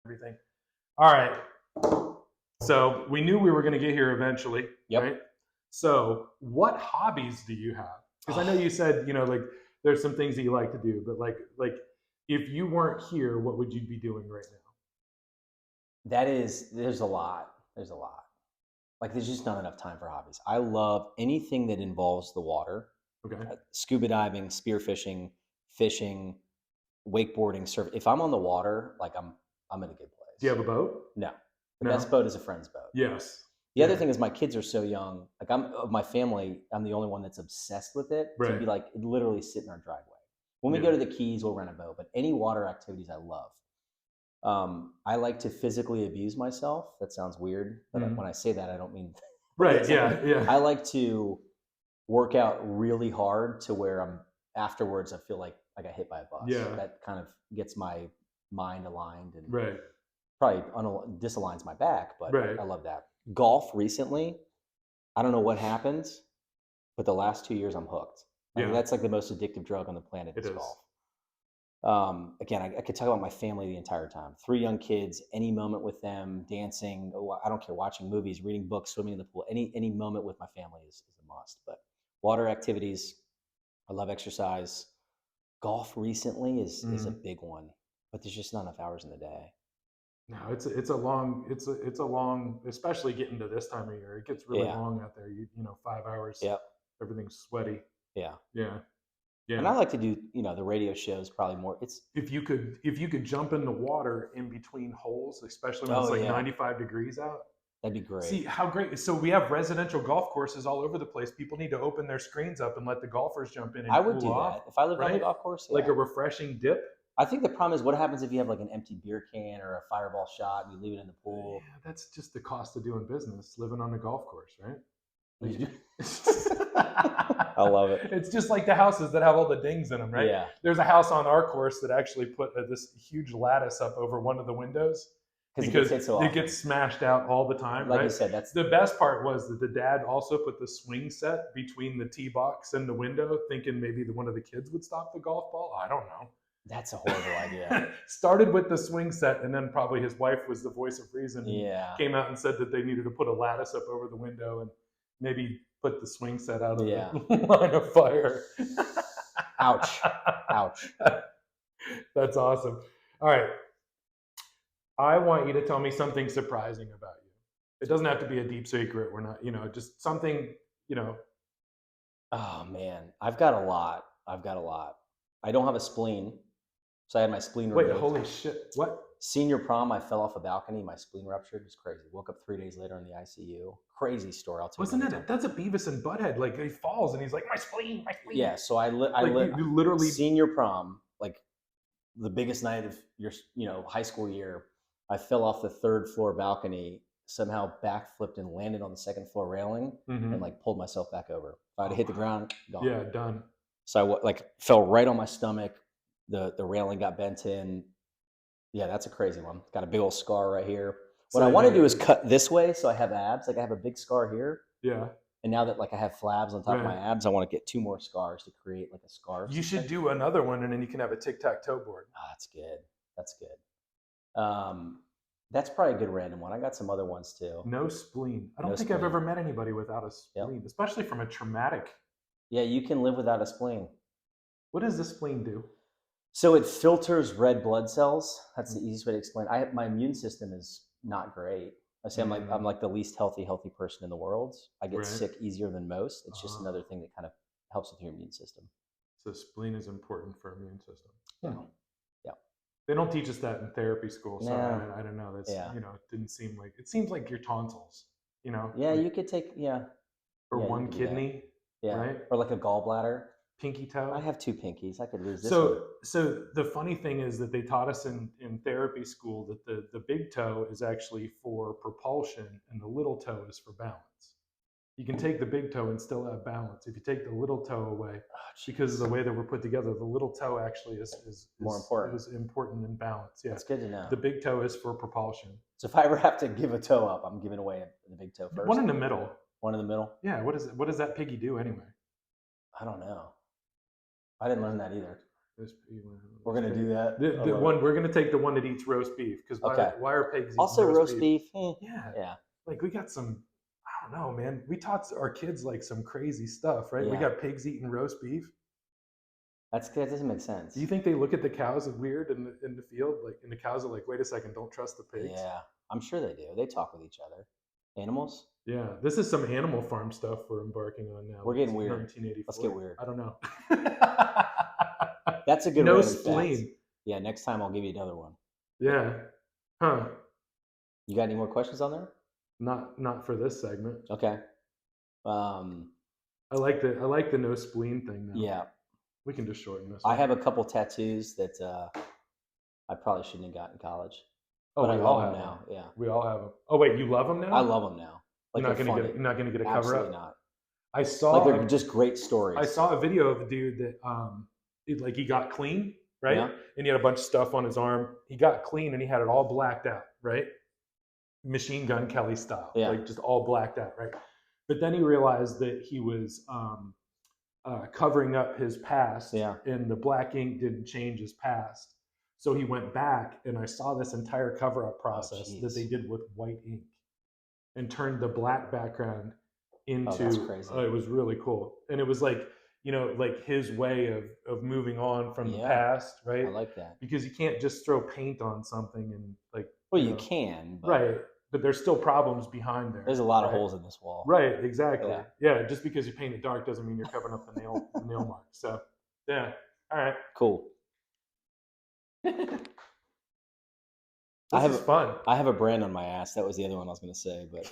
everything. All right. So we knew we were going to get here eventually, Yep. right? So what hobbies do you have? Because I know you said, like there's some things that you like to do, but like if you weren't here, what would you be doing right now? There's a lot. There's a lot. Like, there's just not enough time for hobbies. I love anything that involves the water. Okay. Scuba diving, spearfishing, fishing, wakeboarding, surf. If I'm on the water, like I'm in a good place. Do you have a boat? No. The No. best boat is a friend's boat. Yes. The other thing is my kids are so young. Like, of my family, I'm the only one that's obsessed with it. So it'd be like, it literally sit in our driveway. When we go to the Keys, we'll rent a boat. But any water activities I love. I like to physically abuse myself. That sounds weird, but when I say that, I don't mean right. Yeah. I like to work out really hard to where afterwards I feel like I got hit by a bus. Yeah. That kind of gets my mind aligned and right. probably disaligns my back, but Right. I love that. Golf recently, I don't know what happened, but the last 2 years I'm hooked. Like, that's like the most addictive drug on the planet is golf. Again, I could talk about my family the entire time. 3 young kids, any moment with them, dancing. I don't care, watching movies, reading books, swimming in the pool. Any moment with my family is a must. But water activities, I love exercise. Golf recently is a big one, but there's just not enough hours in the day. No, it's a long, especially getting to this time of year. It gets really long out there. You know, 5 hours. Yep. Everything's sweaty. Yeah. Yeah. Yeah. And I like to do, the radio shows probably more. If you could jump in the water in between holes, especially when it's like 95 degrees out. That'd be great. See how great. So we have residential golf courses all over the place. People need to open their screens up and let the golfers jump in and I would cool do off, that. If I lived on a golf course, like a refreshing dip. I think the problem is, what happens if you have like an empty beer can or a fireball shot and you leave it in the pool? Yeah, that's just the cost of doing business, living on a golf course, right? I love it. It's just like the houses that have all the dings in them, right? Yeah. There's a house on our course that actually put this huge lattice up over one of the windows because it gets smashed out all the time. Like right? you said, that's the best part was that the dad also put the swing set between the tee box and the window, thinking maybe one of the kids would stop the golf ball. I don't know. That's a horrible idea. Started with the swing set, and then probably his wife was the voice of reason. Yeah. Came out and said that they needed to put a lattice up over the window and maybe put the swing set out of the line of fire. Ouch. Ouch. That's awesome. All right. I want you to tell me something surprising about you. It doesn't have to be a deep secret. We're not, just something, Oh, man. I've got a lot. I don't have a spleen. So I had my spleen removed. Wait, holy shit. What? Senior prom, I fell off a balcony. My spleen ruptured. It was crazy. Woke up 3 days later in the ICU. Crazy story. I'll tell you. Wasn't it? That's a Beavis and Butthead. Like, he falls and he's like, my spleen. Yeah. So I you literally senior prom, like the biggest night of your, high school year. I fell off the 3rd floor balcony, somehow backflipped and landed on the 2nd floor railing, and like pulled myself back over. If I'd hit the ground, gone. Yeah, done. So I fell right on my stomach. The railing got bent in. Yeah, that's a crazy one. Got a big old scar right here. What I want to do is cut this way so I have abs. Like, I have a big scar here. Yeah. And now that I have flabs on top of my abs, I want to get 2 more scars to create like a scarf. You should do another one, and then you can have a tic-tac-toe board. Oh, that's good. That's good. That's probably a good random one. I got some other ones too. No spleen. I don't think I've ever met anybody without a spleen, especially from a traumatic. Yeah, you can live without a spleen. What does the spleen do? So it filters red blood cells. That's the easiest way to explain. My immune system is not great. I say I'm like the least healthy person in the world. I get sick easier than most. It's just another thing that kind of helps with your immune system. So spleen is important for immune system. Yeah. They don't teach us that in therapy school, so I don't know. That's it didn't seem like it seems like your tonsils, Yeah, like, you could take or one kidney, right? Or like a gallbladder. Pinky toe. I have 2 pinkies. I could lose this one. one. So the funny thing is that they taught us in therapy school that the big toe is actually for propulsion and the little toe is for balance. You can take the big toe and still have balance. If you take the little toe away, because of the way that we're put together, the little toe actually is more important. Is important in balance. Yeah, that's good to know. The big toe is for propulsion. So if I ever have to give a toe up, I'm giving away the big toe first. One in the middle. One in the middle. Yeah. What does that piggy do anyway? I don't know. I didn't learn that either. We're gonna do that. The one we're gonna take the one that eats roast beef because Okay. why are pigs eating Also, roast beef? beef. Yeah. Yeah. Like we got some, I don't know, man. We taught our kids like some crazy stuff, right? We Yeah. got pigs eating roast beef. That doesn't make sense. Do you think they look at the cows as weird in the field? Like, and the cows are like, wait a second, don't trust the pigs. Yeah, I'm sure they do. They talk with each other. Animals. Yeah, this is some Animal Farm stuff we're embarking on now. We're getting It's weird. 1984. Let's get weird. I don't know. That's a good no random spleen. fact. Yeah, next time I'll give you another one. Yeah. Huh. You got any more questions on there? Not for this segment. Okay. I like the no spleen thing now. Yeah. We can just shorten this. I have a couple tattoos that I probably shouldn't have got in college. Oh, but I we all love them have now. them. Yeah. We all have them. Oh wait, you love them now? I love them now. Like you're not gonna get a cover Absolutely up. not. I saw Like they're just great stories. I saw a video of a dude that he got clean, right? Yeah. And he had a bunch of stuff on his arm. He got clean and he had it all blacked out, right? Machine Gun Kelly style, Yeah. like just all blacked out, right? But then he realized that he was covering up his past, Yeah. and the black ink didn't change his past. So he went back, and I saw this entire cover-up process that they did with white ink, and turned the black background into. That's crazy. It was really cool, and it was like like his way of moving on from the Yeah. past, right? I like that. Because you can't just throw paint on something and like. Well, you you know, can, but right? But there's still problems behind there. there's a lot of right? holes in this wall. Right, exactly. Yeah. Yeah, just because you paint it dark doesn't mean you're covering up the nail mark. So, yeah. All right. Cool. This is fun. I have a brand on my ass. That was the other one I was going to say, but